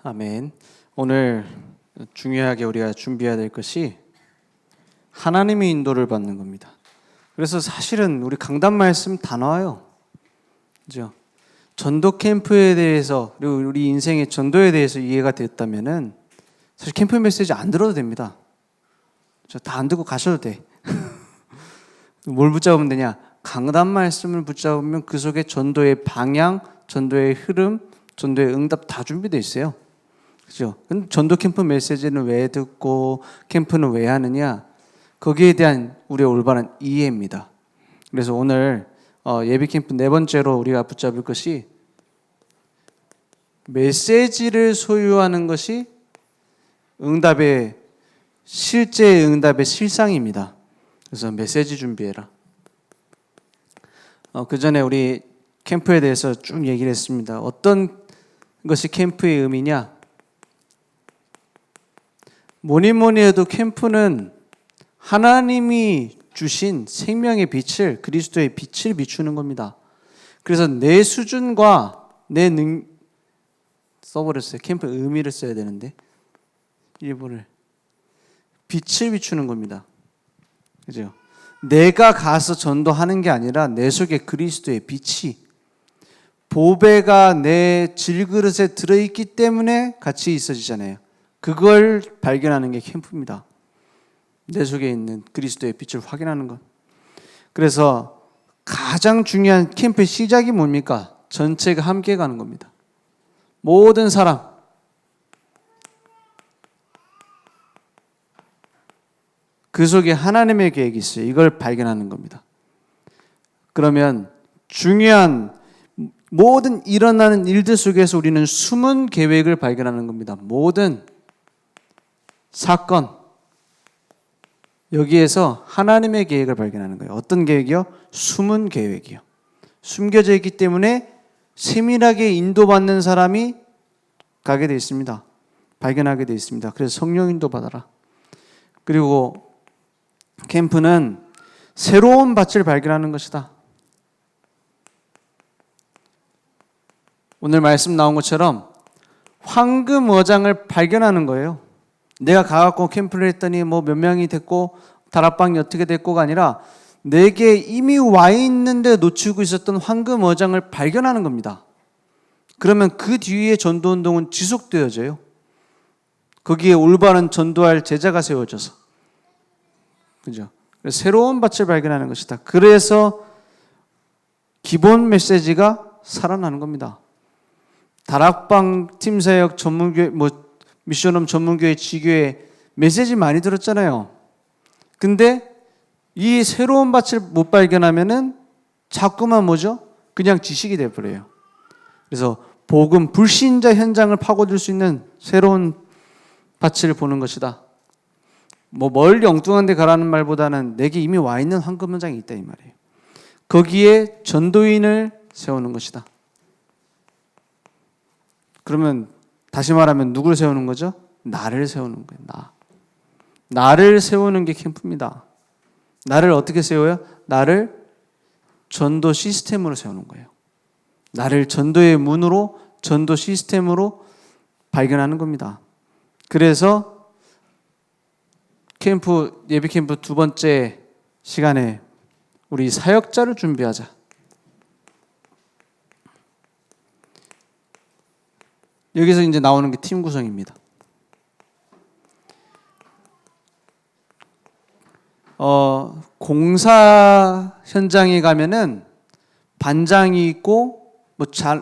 아멘. 오늘 중요하게 우리가 준비해야 될 것이 하나님의 인도를 받는 겁니다. 그래서 사실은 우리 강단 말씀 다 나와요. 그죠? 전도 캠프에 대해서 그리고 우리 인생의 전도에 대해서 이해가 됐다면은 사실 캠프 메시지 안 들어도 됩니다. 다 안 듣고 가셔도 돼. 뭘 붙잡으면 되냐? 강단 말씀을 붙잡으면 그 속에 전도의 방향, 전도의 흐름, 전도의 응답 다 준비되어 있어요. 그죠? 근데 전도 캠프 메시지는 왜 듣고 캠프는 왜 하느냐? 거기에 대한 우리의 올바른 이해입니다. 그래서 오늘 예비 캠프 네 번째로 우리가 붙잡을 것이 메시지를 소유하는 것이 실제 응답의 실상입니다. 그래서 메시지 준비해라. 그 전에 우리 캠프에 대해서 쭉 얘기를 했습니다. 어떤 것이 캠프의 의미냐? 뭐니 해도 캠프는 하나님이 주신 생명의 빛을, 그리스도의 빛을 비추는 겁니다. 그래서 내 수준과 써버렸어요. 캠프 의미를 써야 되는데 일부를 빛을 비추는 겁니다. 그죠? 내가 가서 전도하는 게 아니라 내 속에 그리스도의 빛이 보배가 내 질그릇에 들어있기 때문에 같이 있어지잖아요. 그걸 발견하는 게 캠프입니다. 내 속에 있는 그리스도의 빛을 확인하는 것. 그래서 가장 중요한 캠프의 시작이 뭡니까? 전체가 함께 가는 겁니다. 모든 사람. 그 속에 하나님의 계획이 있어요. 이걸 발견하는 겁니다. 그러면 중요한 모든 일어나는 일들 속에서 우리는 숨은 계획을 발견하는 겁니다. 모든 사건, 여기에서 하나님의 계획을 발견하는 거예요. 어떤 계획이요? 숨은 계획이요. 숨겨져 있기 때문에 세밀하게 인도받는 사람이 가게 되어 있습니다. 발견하게 되어 있습니다. 그래서 성령 인도 받아라. 그리고 캠프는 새로운 밭을 발견하는 것이다. 오늘 말씀 나온 것처럼 황금 어장을 발견하는 거예요. 내가 가갖고 캠프를 했더니 뭐 몇 명이 됐고 다락방이 어떻게 됐고가 아니라 내게 이미 와 있는데 놓치고 있었던 황금 어장을 발견하는 겁니다. 그러면 그 뒤에 전도운동은 지속되어져요. 거기에 올바른 전도할 제자가 세워져서. 그죠? 새로운 밭을 발견하는 것이다. 그래서 기본 메시지가 살아나는 겁니다. 다락방 팀사역 전문교회, 미션홈 전문교회 지교회 메시지 많이 들었잖아요. 근데 이 새로운 밭을 못 발견하면은 자꾸만 뭐죠? 그냥 지식이 되어버려요. 그래서 복음 불신자 현장을 파고들 수 있는 새로운 밭을 보는 것이다. 멀리 엉뚱한 데 가라는 말보다는 내게 이미 와 있는 황금 현장이 있다 이 말이에요. 거기에 전도인을 세우는 것이다. 그러면 다시 말하면 누굴 세우는 거죠? 나를 세우는 거예요. 나를 세우는 게 캠프입니다. 나를 어떻게 세워요? 나를 전도 시스템으로 세우는 거예요. 나를 전도의 문으로, 전도 시스템으로 발견하는 겁니다. 그래서 예비 캠프 두 번째 시간에 우리 사역자를 준비하자. 여기서 이제 나오는 게 팀 구성입니다. 공사 현장에 가면은 반장이 있고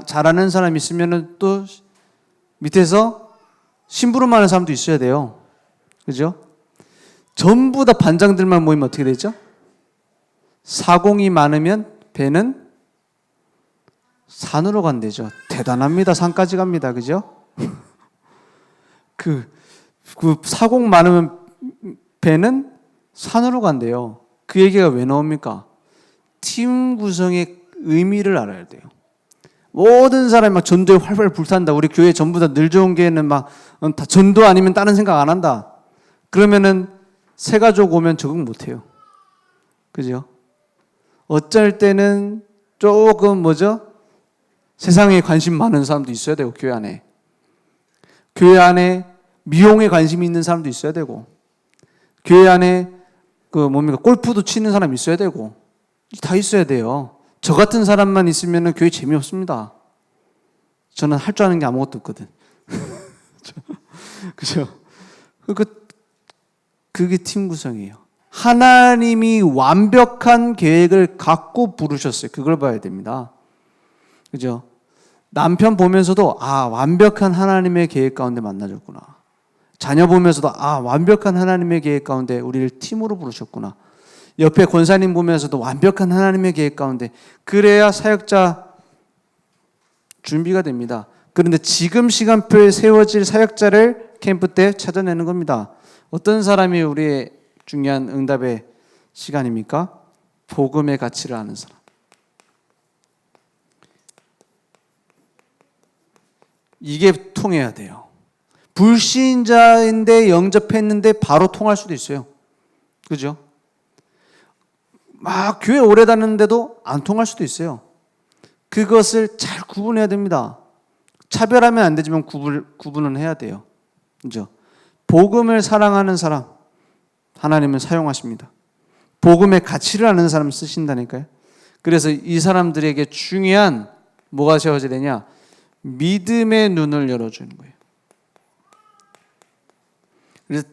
잘하는 사람이 있으면은 또 밑에서 심부름하는 사람도 있어야 돼요. 그죠? 전부 다 반장들만 모이면 어떻게 되죠? 사공이 많으면 배는 산으로 간대죠. 대단합니다. 산까지 갑니다. 그죠? 그 사공 많으면 배는 산으로 간대요. 그 얘기가 왜 나옵니까? 팀 구성의 의미를 알아야 돼요. 모든 사람이 막 전도에 활활 불탄다. 우리 교회 전부 다 늘 좋은 교회는 막 다 전도 아니면 다른 생각 안 한다. 그러면은 새 가족 오면 적응 못 해요. 그죠? 어쩔 때는 조금 세상에 관심 많은 사람도 있어야 되고 교회 안에. 교회 안에 미용에 관심이 있는 사람도 있어야 되고, 교회 안에 골프도 치는 사람이 있어야 되고, 다 있어야 돼요. 저 같은 사람만 있으면 교회 재미없습니다. 저는 할 줄 아는 게 아무것도 없거든. 그죠? 그게 팀 구성이에요. 하나님이 완벽한 계획을 갖고 부르셨어요. 그걸 봐야 됩니다. 그죠? 남편 보면서도 완벽한 하나님의 계획 가운데 만나줬구나. 자녀 보면서도 완벽한 하나님의 계획 가운데 우리를 팀으로 부르셨구나. 옆에 권사님 보면서도 완벽한 하나님의 계획 가운데, 그래야 사역자 준비가 됩니다. 그런데 지금 시간표에 세워질 사역자를 캠프 때 찾아내는 겁니다. 어떤 사람이 우리의 중요한 응답의 시간입니까? 복음의 가치를 아는 사람. 이게 통해야 돼요. 불신자인데 영접했는데 바로 통할 수도 있어요. 그죠? 막 교회 오래 다녔는데도 안 통할 수도 있어요. 그것을 잘 구분해야 됩니다. 차별하면 안 되지만 구분은 해야 돼요. 그죠? 복음을 사랑하는 사람, 하나님은 사용하십니다. 복음의 가치를 아는 사람 쓰신다니까요. 그래서 이 사람들에게 중요한 뭐가 세워져야 되냐? 믿음의 눈을 열어주는 거예요. 그래서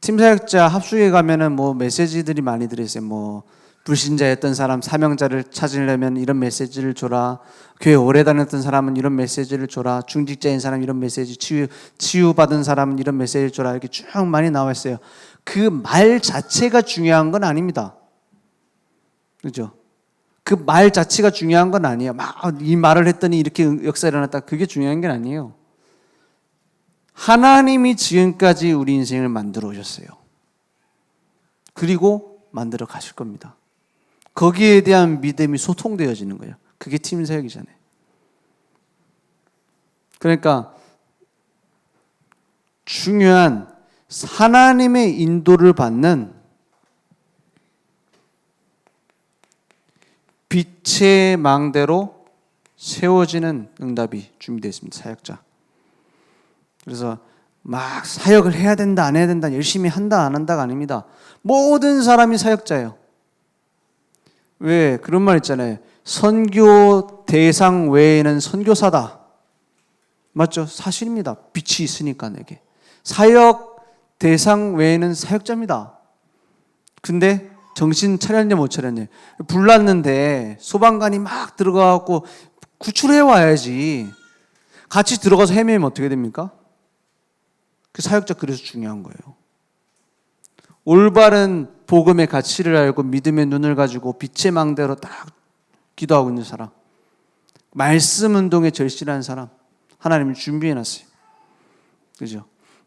팀사역자 합숙에 가면은 메시지들이 많이 들어있어요. 불신자였던 사람 사명자를 찾으려면 이런 메시지를 줘라. 교회 오래 다녔던 사람은 이런 메시지를 줘라. 중직자인 사람 이런 메시지, 치유받은 사람은 이런 메시지를 줘라. 이렇게 쭉 많이 나와 있어요. 그 말 자체가 중요한 건 아닙니다. 그죠? 그 말 자체가 중요한 건 아니에요. 이 말을 했더니 이렇게 역사가 일어났다. 그게 중요한 게 아니에요. 하나님이 지금까지 우리 인생을 만들어 오셨어요. 그리고 만들어 가실 겁니다. 거기에 대한 믿음이 소통되어지는 거예요. 그게 팀 사역이잖아요. 그러니까 중요한 하나님의 인도를 받는 빛의 망대로 세워지는 응답이 준비되어 있습니다. 사역자. 그래서 막 사역을 해야 된다, 안 해야 된다, 열심히 한다, 안 한다가 아닙니다. 모든 사람이 사역자예요. 왜? 그런 말 있잖아요. 선교 대상 외에는 선교사다. 맞죠? 사실입니다. 빛이 있으니까 내게. 사역 대상 외에는 사역자입니다. 근데 정신 차렸냐 못 차렸냐. 불났는데 소방관이 막 들어가갖고 구출해 와야지. 같이 들어가서 헤매면 어떻게 됩니까? 그 사역자 그래서 중요한 거예요. 올바른 복음의 가치를 알고 믿음의 눈을 가지고 빛의 망대로 딱 기도하고 있는 사람, 말씀 운동에 절실한 사람, 하나님이 준비해놨어요. 그죠?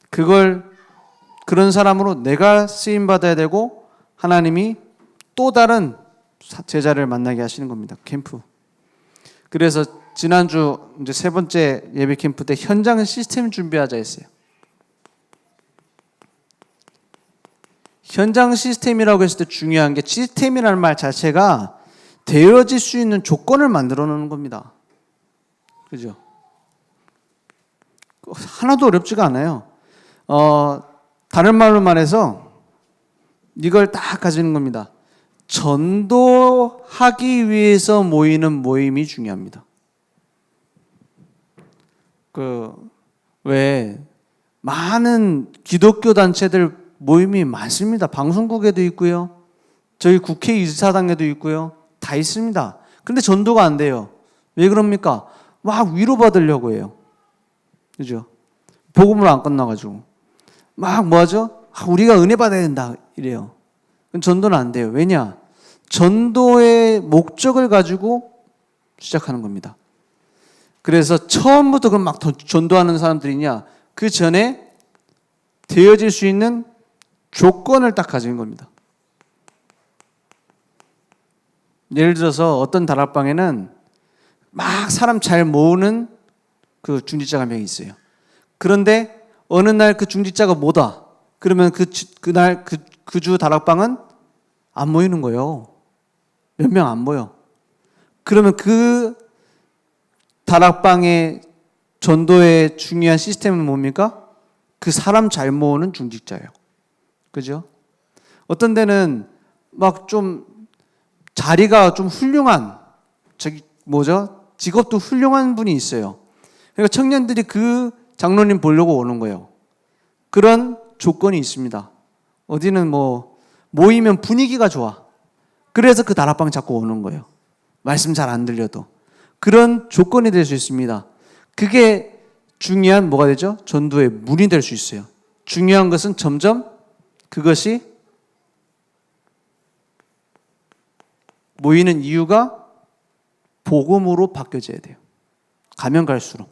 그런 사람으로 내가 쓰임받아야 되고 하나님이 또 다른 제자를 만나게 하시는 겁니다. 캠프. 그래서 지난주 이제 세 번째 예배 캠프 때 현장 시스템 준비하자 했어요. 현장 시스템이라고 했을 때 중요한 게 시스템이라는 말 자체가 되어질 수 있는 조건을 만들어 놓는 겁니다. 그죠? 하나도 어렵지가 않아요. 다른 말로 말해서 이걸 딱 가지는 겁니다. 전도하기 위해서 모이는 모임이 중요합니다. 왜 많은 기독교 단체들 모임이 많습니다. 방송국에도 있고요. 저희 국회의사당에도 있고요. 다 있습니다. 근데 전도가 안 돼요. 왜 그럽니까? 막 위로받으려고 해요. 그죠? 복음으로 안 끝나가지고. 막 뭐하죠? 우리가 은혜 받아야 된다. 이래요. 전도는 안 돼요. 왜냐? 전도의 목적을 가지고 시작하는 겁니다. 그래서 처음부터 그럼 막 전도하는 사람들이냐? 그 전에 되어질 수 있는 조건을 딱 가진 겁니다. 예를 들어서 어떤 다락방에는 막 사람 잘 모으는 그 중직자가 한 명이 있어요. 그런데 어느 날 그 중직자가 못 와. 그러면 그날 그 주 다락방은 안 모이는 거예요. 몇 명 안 모여. 그러면 그 다락방에 전도의 중요한 시스템은 뭡니까? 그 사람 잘 모으는 중직자예요. 그죠? 어떤 데는 막 좀 자리가 좀 훌륭한, 직업도 훌륭한 분이 있어요. 그러니까 청년들이 그 장로님 보려고 오는 거예요. 그런 조건이 있습니다. 어디는 모이면 분위기가 좋아. 그래서 그 다락방 잡고 오는 거예요. 말씀 잘 안 들려도. 그런 조건이 될 수 있습니다. 그게 중요한 뭐가 되죠? 전도의 문이 될 수 있어요. 중요한 것은 점점 그것이 모이는 이유가 복음으로 바뀌어져야 돼요. 가면 갈수록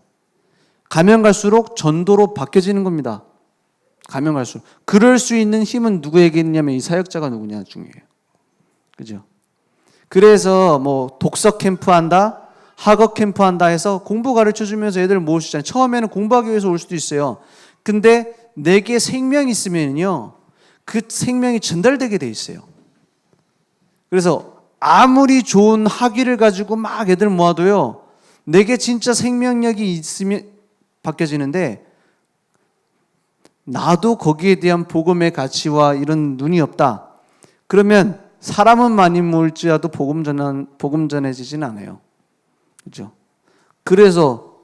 전도로 바뀌어지는 겁니다. 가면 갈수록. 그럴 수 있는 힘은 누구에게 있냐면 이 사역자가 누구냐 중요해요. 그죠? 그래서 독서 캠프 한다, 학업 캠프 한다 해서 공부 가르쳐 주면서 애들 모을 수 있잖아요. 처음에는 공부하기 위해서 올 수도 있어요. 근데 내게 생명이 있으면요, 그 생명이 전달되게 돼 있어요. 그래서 아무리 좋은 학위를 가지고 막 애들 모아도요, 내게 진짜 생명력이 있으면 바뀌어지는데, 나도 거기에 대한 복음의 가치와 이런 눈이 없다. 그러면 사람은 많이 모을지라도 복음 전해지진 않아요. 그죠? 그래서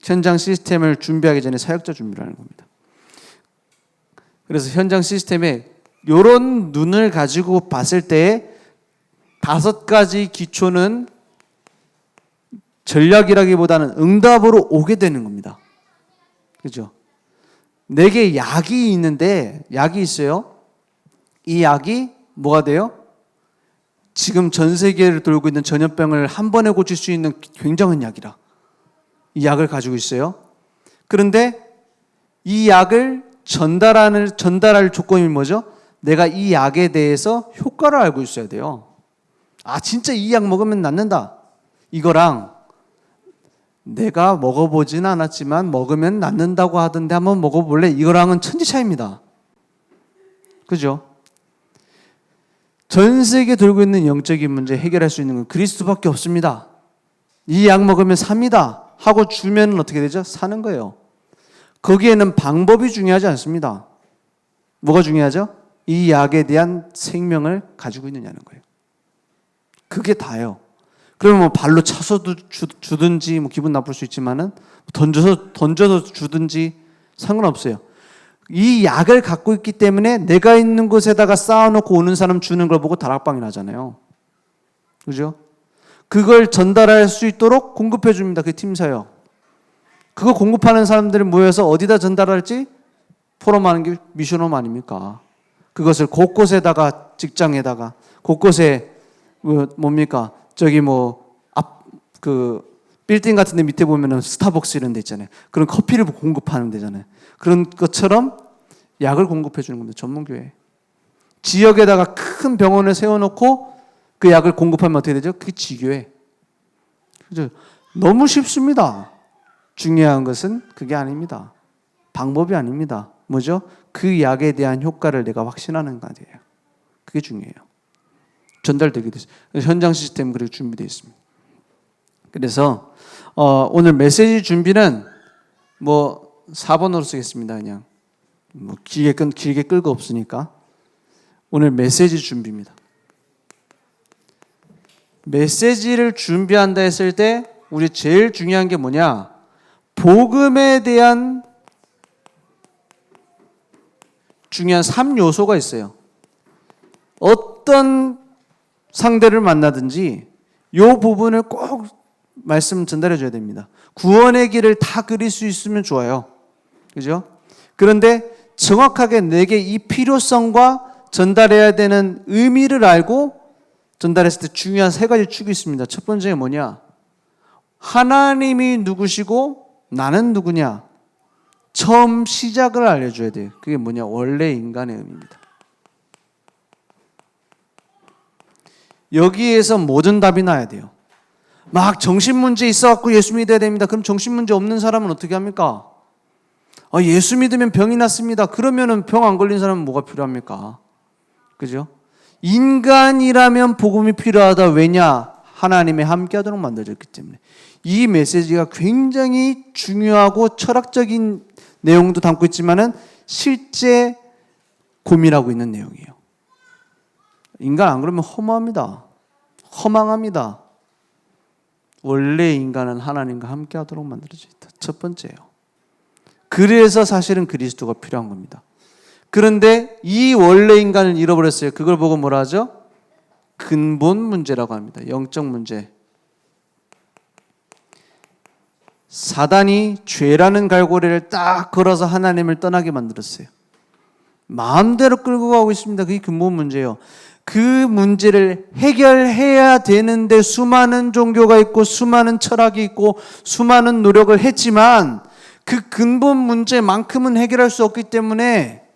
현장 시스템을 준비하기 전에 사역자 준비를 하는 겁니다. 그래서 현장 시스템에 이런 눈을 가지고 봤을 때 5가지 기초는 전략이라기보다는 응답으로 오게 되는 겁니다. 그죠? 내게 약이 있는데, 약이 있어요. 이 약이 뭐가 돼요? 지금 전 세계를 돌고 있는 전염병을 한 번에 고칠 수 있는 굉장한 약이라. 이 약을 가지고 있어요. 그런데 이 약을 전달할 조건이 뭐죠? 내가 이 약에 대해서 효과를 알고 있어야 돼요. 진짜 이 약 먹으면 낫는다. 이거랑 내가 먹어보진 않았지만 먹으면 낫는다고 하던데 한번 먹어볼래? 이거랑은 천지 차이입니다. 그죠? 전 세계 돌고 있는 영적인 문제 해결할 수 있는 건 그리스도밖에 없습니다. 이 약 먹으면 삽니다 하고 주면 어떻게 되죠? 사는 거예요. 거기에는 방법이 중요하지 않습니다. 뭐가 중요하죠? 이 약에 대한 생명을 가지고 있느냐는 거예요. 그게 다예요. 그러면 발로 차서도 주든지 기분 나쁠 수 있지만은 던져서 주든지 상관없어요. 이 약을 갖고 있기 때문에 내가 있는 곳에다가 쌓아놓고 오는 사람 주는 걸 보고 다락방이 나잖아요. 그죠? 그걸 전달할 수 있도록 공급해 줍니다. 그게 팀사역. 그거 공급하는 사람들이 모여서 어디다 전달할지 포럼하는 게 미션홈 아닙니까? 그것을 곳곳에다가, 직장에다가, 곳곳에 뭡니까? 빌딩 같은 데 밑에 보면은 스타벅스 이런 데 있잖아요. 그런 커피를 공급하는 데잖아요. 그런 것처럼 약을 공급해 주는 겁니다. 전문교회. 지역에다가 큰 병원을 세워놓고 그 약을 공급하면 어떻게 되죠? 그게 지교회. 그죠? 너무 쉽습니다. 중요한 것은 그게 아닙니다. 방법이 아닙니다. 뭐죠? 그 약에 대한 효과를 내가 확신하는 거예요. 그게 중요해요. 전달되게 됐어요. 현장 시스템 그리고 준비되어 있습니다. 그래서 오늘 메시지 준비는 4번으로 쓰겠습니다. 그냥 길게 끌 거 없으니까. 오늘 메시지 준비입니다. 메시지를 준비한다 했을 때 우리 제일 중요한 게 뭐냐? 복음에 대한 중요한 3요소가 있어요. 어떤 상대를 만나든지 이 부분을 꼭 말씀 전달해 줘야 됩니다. 구원의 길을 다 그릴 수 있으면 좋아요. 그죠? 그런데 정확하게 내게 이 필요성과 전달해야 되는 의미를 알고 전달했을 때 중요한 3가지 축이 있습니다. 첫 번째가 뭐냐? 하나님이 누구시고 나는 누구냐? 처음 시작을 알려줘야 돼요. 그게 뭐냐? 원래 인간의 의미입니다. 여기에서 모든 답이 나야 돼요. 막 정신문제 있어갖고 예수 믿어야 됩니다. 그럼 정신문제 없는 사람은 어떻게 합니까? 예수 믿으면 병이 낫습니다. 그러면은 병 안 걸린 사람은 뭐가 필요합니까? 그죠? 인간이라면 복음이 필요하다. 왜냐? 하나님의 함께하도록 만들어졌기 때문에. 이 메시지가 굉장히 중요하고 철학적인 내용도 담고 있지만은 실제 고민하고 있는 내용이에요. 인간 안 그러면 허무합니다. 허망합니다. 원래 인간은 하나님과 함께 하도록 만들어져 있다. 첫 번째예요. 그래서 사실은 그리스도가 필요한 겁니다. 그런데 이 원래 인간을 잃어버렸어요. 그걸 보고 뭐라 하죠? 근본 문제라고 합니다. 영적 문제. 사단이 죄라는 갈고리를 딱 걸어서 하나님을 떠나게 만들었어요. 마음대로 끌고 가고 있습니다. 그게 근본 문제예요. 그 문제를 해결해야 되는데 수많은 종교가 있고 수많은 철학이 있고 수많은 노력을 했지만 그 근본 문제만큼은 해결할 수 없기 때문에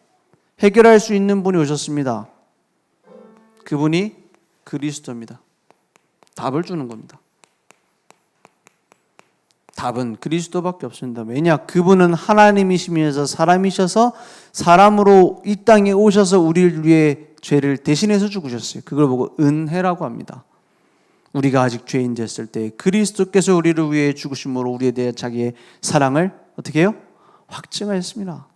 해결할 수 있는 분이 오셨습니다. 그분이 그리스도입니다. 답을 주는 겁니다. 답은 그리스도밖에 없습니다. 왜냐? 그분은 하나님이시면서 사람이셔서 사람으로 이 땅에 오셔서 우리를 위해 죄를 대신해서 죽으셨어요. 그걸 보고 은혜라고 합니다. 우리가 아직 죄인 됐을 때 그리스도께서 우리를 위해 죽으심으로 우리에 대해 자기의 사랑을 어떻게 해요? 확증하였습니다.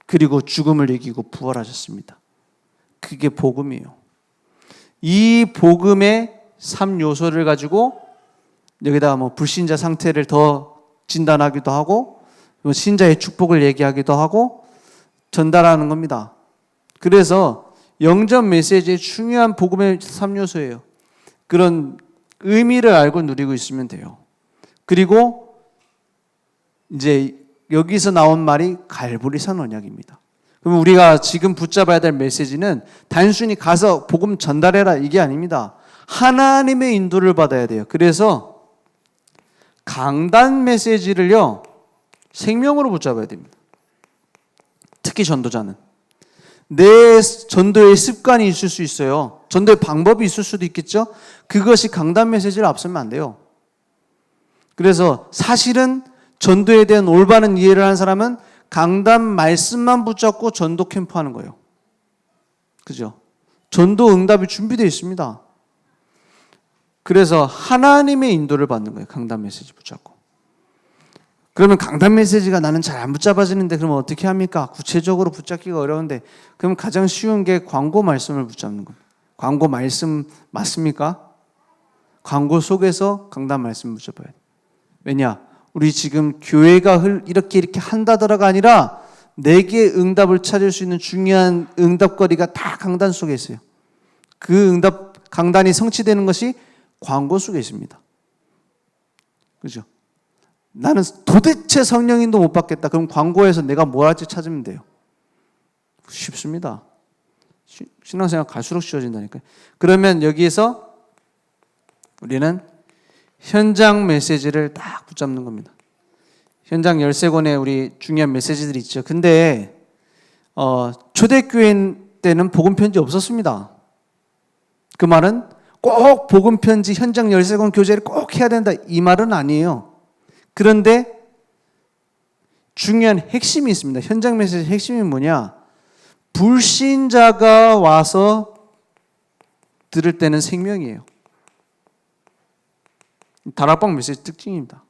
그리고 죽음을 이기고 부활하셨습니다. 그게 복음이에요. 이 복음의 3요소를 가지고 여기다가 뭐 불신자 상태를 더 진단하기도 하고 신자의 축복을 얘기하기도 하고 전달하는 겁니다. 그래서 영접 메시지의 중요한 복음의 3요소예요. 그런 의미를 알고 누리고 있으면 돼요. 그리고 이제 여기서 나온 말이 갈보리산 언약입니다. 그럼 우리가 지금 붙잡아야 될 메시지는 단순히 가서 복음 전달해라 이게 아닙니다. 하나님의 인도를 받아야 돼요. 그래서 강단 메시지를요 생명으로 붙잡아야 됩니다. 특히 전도자는 내 전도의 습관이 있을 수 있어요. 전도의 방법이 있을 수도 있겠죠. 그것이 강단 메시지를 앞서면 안 돼요. 그래서 사실은 전도에 대한 올바른 이해를 하는 사람은 강단 말씀만 붙잡고 전도 캠프 하는 거예요. 그죠? 전도 응답이 준비되어 있습니다. 그래서 하나님의 인도를 받는 거예요. 강단 메시지 붙잡고. 그러면 강단 메시지가 나는 잘 안 붙잡아지는데 그러면 어떻게 합니까? 구체적으로 붙잡기가 어려운데 그럼 가장 쉬운 게 광고 말씀을 붙잡는 겁니다. 광고 말씀 맞습니까? 광고 속에서 강단 말씀을 붙잡아야 돼요. 왜냐? 우리 지금 교회가 이렇게 한다더라가 아니라 내게 응답을 찾을 수 있는 중요한 응답거리가 다 강단 속에 있어요. 그 응답 강단이 성취되는 것이 광고 속에 있습니다. 그죠? 나는 도대체 성령인도 못 받겠다. 그럼 광고에서 내가 뭘 할지 찾으면 돼요. 쉽습니다. 신앙생활 갈수록 쉬워진다니까요. 그러면 여기에서 우리는 현장 메시지를 딱 붙잡는 겁니다. 현장 13권의 우리 중요한 메시지들이 있죠. 근데 초대교회 때는 복음편지 없었습니다. 그 말은 꼭 복음편지 현장 13권 교제를 꼭 해야 된다 이 말은 아니에요. 그런데 중요한 핵심이 있습니다. 현장 메시지 핵심이 뭐냐? 불신자가 와서 들을 때는 생명이에요. 다락방 메시지 특징입니다.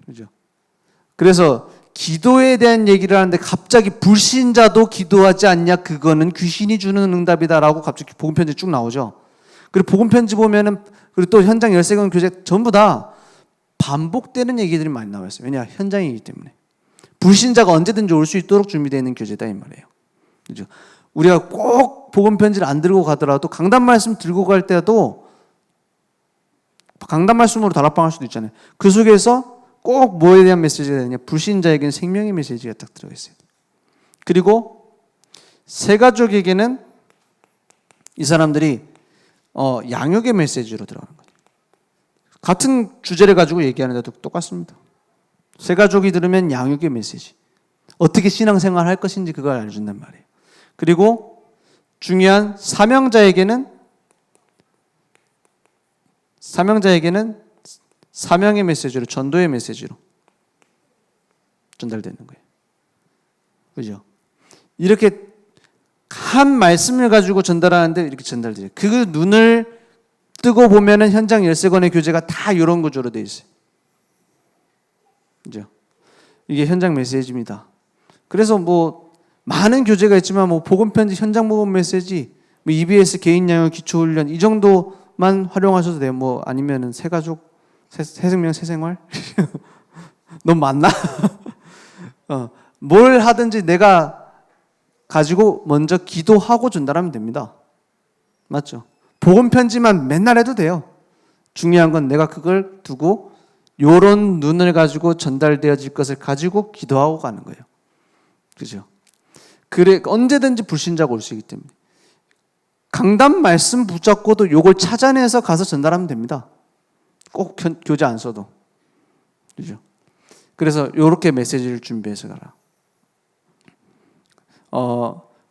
그죠? 그래서 기도에 대한 얘기를 하는데 갑자기 불신자도 기도하지 않냐? 그거는 귀신이 주는 응답이다라고 갑자기 복음편지 쭉 나오죠. 그리고 복음편지 보면은 그리고 또 현장 13권 교제 전부 다 반복되는 얘기들이 많이 나와 있어요. 왜냐? 현장이기 때문에. 불신자가 언제든지 올 수 있도록 준비되어 있는 교제다 이 말이에요. 그죠? 우리가 꼭 복음편지를 안 들고 가더라도 강단 말씀 들고 갈 때도 강단 말씀으로 다락방 할 수도 있잖아요. 그 속에서 꼭 뭐에 대한 메시지가 되냐? 불신자에게는 생명의 메시지가 딱 들어가 있어요. 그리고 새 가족에게는 이 사람들이 양육의 메시지로 들어가는 거예요. 같은 주제를 가지고 얘기하는데도 똑같습니다. 새 가족이 들으면 양육의 메시지. 어떻게 신앙생활 할 것인지 그걸 알려준단 말이에요. 그리고 중요한 사명자에게는 사명의 메시지로, 전도의 메시지로 전달되는 거예요. 그죠? 이렇게 한 말씀을 가지고 전달하는데 이렇게 전달돼요. 그 눈을 붙들고 보면은 현장 열쇠권의 교재가 다 이런 구조로 돼 있어요. 그죠? 이게 현장 메시지입니다. 그래서 뭐 많은 교재가 있지만 뭐 복음 편지, 현장 복음 메시지, 뭐 EBS 개인 양육 기초 훈련 이 정도만 활용하셔도 돼요. 뭐 아니면은 새 가족, 새 생명, 새 생활 너무 많나? 뭘 하든지 내가 가지고 먼저 기도하고 전달하면 됩니다. 맞죠? 복음 편지만 맨날 해도 돼요. 중요한 건 내가 그걸 두고 요런 눈을 가지고 전달되어질 것을 가지고 기도하고 가는 거예요. 그죠? 그래, 언제든지 불신자가 올 수 있기 때문에. 강단 말씀 붙잡고도 요걸 찾아내서 가서 전달하면 됩니다. 꼭 교재 안 써도. 그죠? 그래서 요렇게 메시지를 준비해서 가라.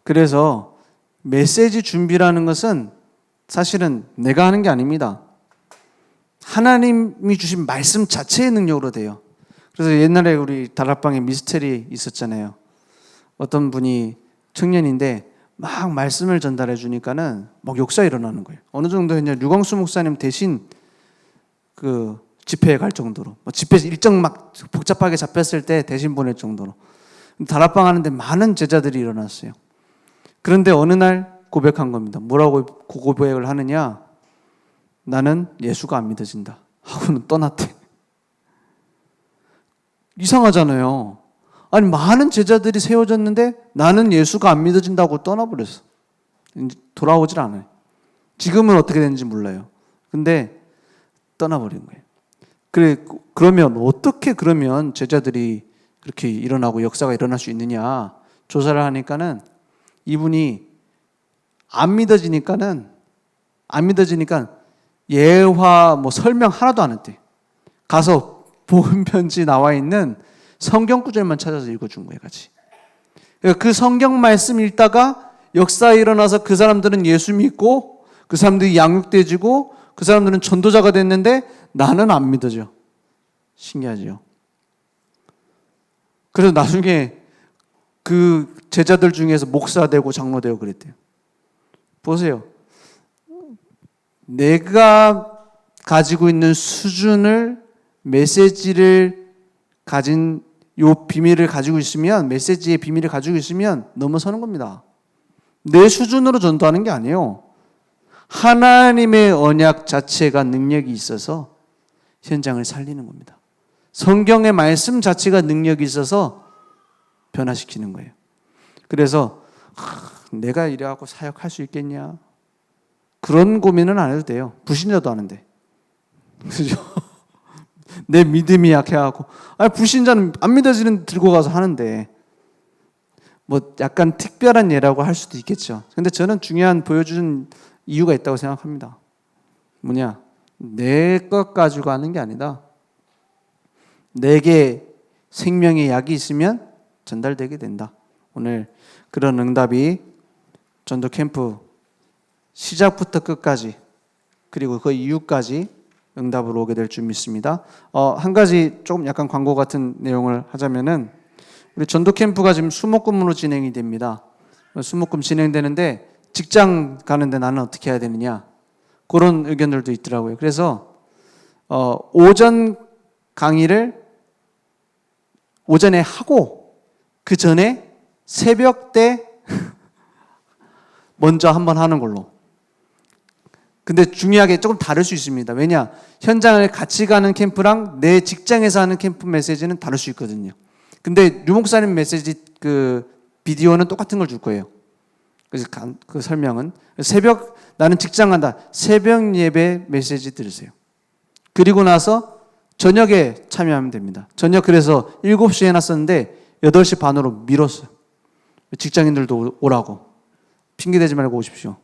그래서 메시지 준비라는 것은 사실은 내가 하는 게 아닙니다. 하나님이 주신 말씀 자체의 능력으로 돼요. 그래서 옛날에 우리 다락방에 미스터리 있었잖아요. 어떤 분이 청년인데 막 말씀을 전달해 주니까는 막 역사 일어나는 거예요. 어느 정도 했냐? 류광수 목사님 대신 그 집회에 갈 정도로, 집회 일정 막 복잡하게 잡혔을 때 대신 보낼 정도로 다락방 하는데 많은 제자들이 일어났어요. 그런데 어느 날 고백한 겁니다. 뭐라고 고백을 하느냐? 나는 예수가 안 믿어진다 하고는 떠났대. 이상하잖아요. 아니 많은 제자들이 세워졌는데 나는 예수가 안 믿어진다고 떠나버렸어. 이제 돌아오질 않아요. 지금은 어떻게 되는지 몰라요. 근데 떠나버린 거예요. 그러면 어떻게 그러면 제자들이 그렇게 일어나고 역사가 일어날 수 있느냐 조사를 하니까는 이분이 안 믿어지니까 예화 뭐 설명 하나도 안 했대. 가서 복음 편지 나와 있는 성경 구절만 찾아서 읽어준 거예요, 같이. 그 성경 말씀 읽다가 역사에 일어나서 그 사람들은 예수 믿고 그 사람들이 양육돼지고 그 사람들은 전도자가 됐는데 나는 안 믿어져. 신기하죠. 그래서 나중에 그 제자들 중에서 목사 되고 장로 되고 그랬대요. 보세요. 내가 가지고 있는 수준을 메시지를 가진 요 비밀을 가지고 있으면 메시지의 비밀을 가지고 있으면 넘어서는 겁니다. 내 수준으로 전도하는 게 아니에요. 하나님의 언약 자체가 능력이 있어서 현장을 살리는 겁니다. 성경의 말씀 자체가 능력이 있어서 변화시키는 거예요. 그래서 내가 이래갖고 사역할 수 있겠냐? 그런 고민은 안 해도 돼요. 불신자도 하는데. 그죠? 내 믿음이 약해갖고. 불신자는 안 믿어지는 들고 가서 하는데. 뭐 약간 특별한 예라고 할 수도 있겠죠. 근데 저는 중요한 보여주는 이유가 있다고 생각합니다. 뭐냐? 내 것 가지고 하는 게 아니다. 내게 생명의 약이 있으면 전달되게 된다. 오늘 그런 응답이 전도 캠프 시작부터 끝까지 그리고 그 이후까지 응답으로 오게 될 줄 믿습니다. 한 가지 조금 약간 광고 같은 내용을 하자면은 우리 전도 캠프가 지금 수목금으로 진행이 됩니다. 수목금 진행되는데 직장 가는데 나는 어떻게 해야 되느냐 그런 의견들도 있더라고요. 그래서 오전 강의를 오전에 하고 그 전에 새벽 때 먼저 한번 하는 걸로. 근데 중요하게 조금 다를 수 있습니다. 왜냐? 현장을 같이 가는 캠프랑 내 직장에서 하는 캠프 메시지는 다를 수 있거든요. 근데 류 목사님 메시지 그 비디오는 똑같은 걸 줄 거예요. 그래서 그 설명은 나는 직장 간다. 새벽 예배 메시지 들으세요. 그리고 나서 저녁에 참여하면 됩니다. 저녁 그래서 7시에 해놨었는데 8시 반으로 미뤘어요. 직장인들도 오라고. 핑계대지 말고 오십시오.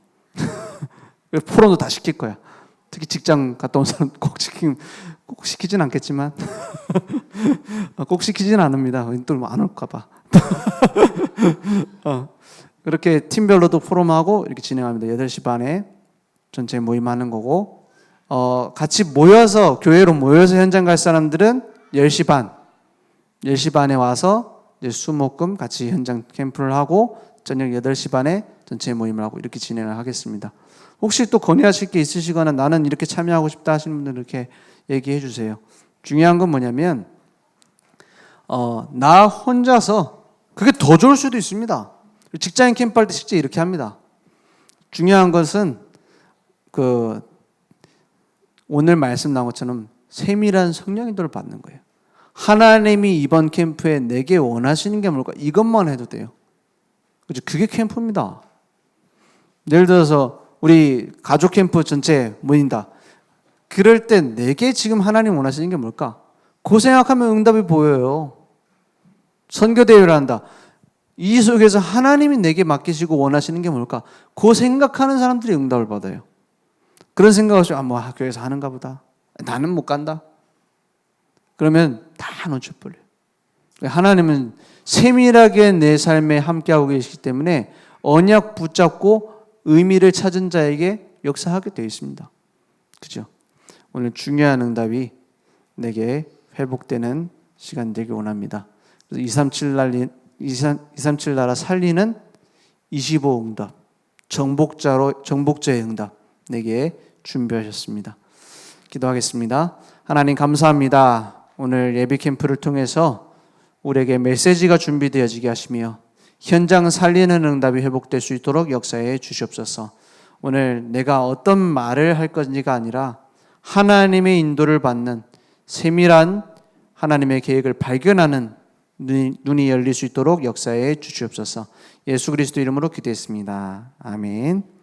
포럼도 다 시킬 거야. 특히 직장 갔다 온 사람 꼭 시키진 않겠지만 꼭 시키진 않습니다. 또 안 올까 봐. 그렇게 팀별로도 포럼하고 이렇게 진행합니다. 8시 반에 전체 모임하는 거고 같이 모여서 교회로 모여서 현장 갈 사람들은 10시 반에 와서 이제 수목금 같이 현장 캠프를 하고 저녁 8시 반에 전체 모임을 하고 이렇게 진행을 하겠습니다. 혹시 또 건의하실 게 있으시거나 나는 이렇게 참여하고 싶다 하시는 분들은 이렇게 얘기해 주세요. 중요한 건 뭐냐면 나 혼자서 그게 더 좋을 수도 있습니다. 직장인 캠프할 때 실제 이렇게 합니다. 중요한 것은 오늘 말씀 나온 것처럼 세밀한 성령 인도를 받는 거예요. 하나님이 이번 캠프에 내게 원하시는 게 뭘까? 이것만 해도 돼요. 그죠? 그게 캠프입니다. 예를 들어서 우리 가족 캠프 전체 모인다. 그럴 때 내게 지금 하나님 원하시는 게 뭘까? 그 생각하면 응답이 보여요. 선교대회를 한다. 이 속에서 하나님이 내게 맡기시고 원하시는 게 뭘까? 그 생각하는 사람들이 응답을 받아요. 그런 생각 없이 뭐 학교에서 하는가 보다. 나는 못 간다. 그러면 다 놓쳐버려요. 하나님은 세밀하게 내 삶에 함께하고 계시기 때문에 언약 붙잡고 의미를 찾은 자에게 역사하게 되어 있습니다. 그죠? 오늘 중요한 응답이 내게 회복되는 시간 되길 원합니다. 그래서 237 나라 살리는 25 응답, 정복자의 응답 내게 준비하셨습니다. 기도하겠습니다. 하나님 감사합니다. 오늘 예비 캠프를 통해서 우리에게 메시지가 준비되어지게 하시며 현장 살리는 응답이 회복될 수 있도록 역사해 주시옵소서. 오늘 내가 어떤 말을 할 건지가 아니라 하나님의 인도를 받는 세밀한 하나님의 계획을 발견하는 눈이 열릴 수 있도록 역사해 주시옵소서. 예수 그리스도 이름으로 기도했습니다. 아멘.